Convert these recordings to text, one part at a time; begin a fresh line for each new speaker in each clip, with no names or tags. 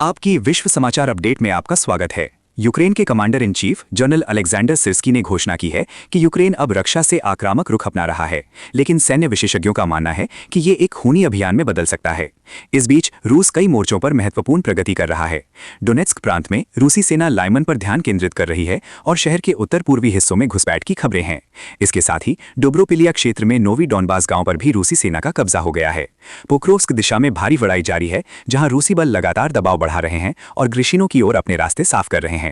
आपकी विश्व समाचार अपडेट में आपका स्वागत है। यूक्रेन के commander in chief general Alexander Syrskyi ने घोषणा की है कि यूक्रेन अब रक्षा से आक्रामक रुख अपना रहा है, लेकिन सैन्य विशेषज्ञों का मानना है कि ये एक खूनी अभियान में बदल सकता है। इस बीच रूस कई मोर्चों पर महत्वपूर्ण प्रगति कर रहा है। डोनेट्स्क प्रांत में रूसी सेना लाइमन पर ध्यान केंद्रित कर रही है और शहर के उत्तर पूर्वी हिस्सों में घुसपैठ की खबरें हैं। इसके साथ ही डोब्रोपिलिया क्षेत्र में नोवी डॉनबास गांव पर भी रूसी सेना का कब्जा हो गया है। पोक्रोव्स्क दिशा में भारी लड़ाई जारी है, जहां रूसी बल लगातार दबाव बढ़ा रहे हैं और ग्रिशिनों की ओर अपने रास्ते साफ कर रहे हैं।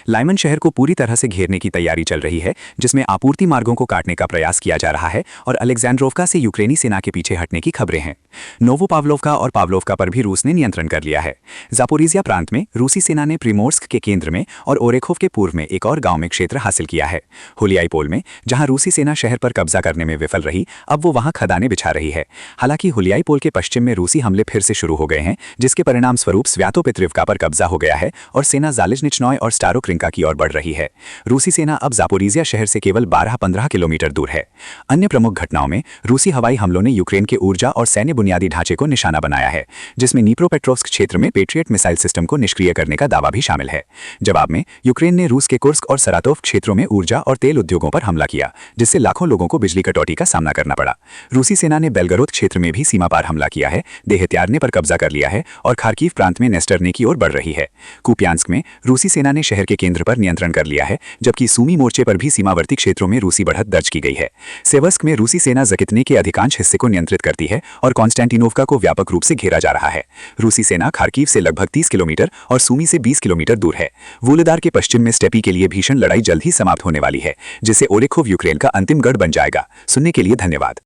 लाइमन शहर को पूरी तरह से घेरने की तैयारी चल रही है, जिसमें आपूर्ति मार्गों को काटने का प्रयास किया जा रहा है और अलेक्जेंड्रोवका से यूक्रेनी सेना के पीछे हटने की खबरें हैं। नोवोपावलोवका और पावलोवका पर भी रूस ने नियंत्रण कर लिया है। जापोरिजिया प्रांत में रूसी सेना ने प्रिमोर्स्क के केंद्र में और ओरेखोव के पूर्व में एक और गांव में क्षेत्र हासिल किया है। हुलियाईपोल में, जहां रूसी सेना शहर पर कब्जा करने में विफल रही, अब वो वहां खदानें बिछा रही है। हालांकि हुलियाईपोल के पश्चिम में रूसी हमले फिर से शुरू हो गए हैं, जिसके परिणाम स्वरूप स्वातोपेत्रिवका पर कब्जा हो गया है और सेना जालिजनिचनॉय और स्टारोक्रिंका की ओर बढ़ रही है। रूसी सेना अब जापोरिजिया शहर से केवल 12-15 किलोमीटर दूर है। अन्य प्रमुख घटनाओं में रूसी हवाई हमलों ने यूक्रेन के ऊर्जा और सैन्य बुनियादी ढांचे को निशाना बनाया है, जिसमें नीप्रोपेट्रोव्स्क क्षेत्र में पेट्रियट मिसाइल सिस्टम को निष्क्रिय करने का दावा भी शामिल है। जवाब में यूक्रेन ने रूस के कुर्स्क और सरातोव क्षेत्रों में ऊर्जा और तेल उद्योगों पर हमला किया, जिससे लाखों लोगों को बिजली कटौती का सामना करना पड़ा। रूसी सेना ने बेलगरोद क्षेत्र में भी सीमा पार हमला किया है, देहत्यारने पर कब्जा कर लिया है और खार्किव प्रांत में नेस्टरने की ओर बढ़ रही है। कुपियांस्क में रूसी सेना ने शहर के केंद्र पर नियंत्रण कर लिया है, जबकि सूमी मोर्चे पर भी सीमावर्ती क्षेत्रों में रूसी बढ़त दर्ज की गई है। सेवर्स्क में रूसी सेना जकितने के अधिकांश हिस्से को नियंत्रित करती है और कॉन्स्टेंटिनोवका को व्यापक रूप से घेरा जा रहा है। रूसी सेना खार्किव से लगभग 30 किलोमीटर और सूमी से 20 किलोमीटर दूर है। वोलोदार के पश्चिम में स्टेपी के लिए भीषण लड़ाई जल्द ही समाप्त होने वाली है, जिससे ओरेखोव यूक्रेन का अंतिम गढ़ बन जाएगा। सुनने के लिए धन्यवाद।